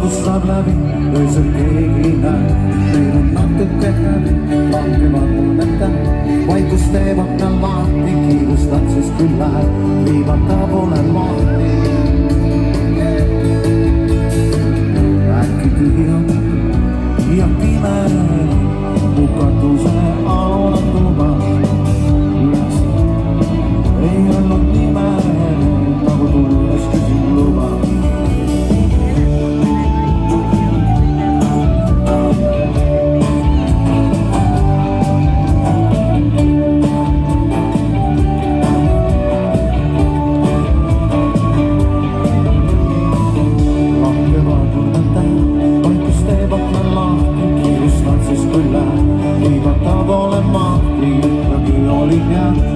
valgustab läbi, öösel keegi ei näe. Meil on natuke häbi, langevad uneta. Vaikus teeb aknal lahti, kiirustan siis küll läheb, viimata pole lahti. Äkki tühi on ja pime, mu katuse all on tuba. Ei olnud nime, nagu tulles küsin luba.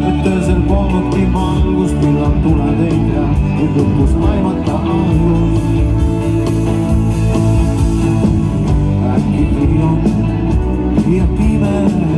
Et öösel polnudki valgust, millal tuled ei tea, nüüd lõpus aimata algust. Äkki tühi on ja pime.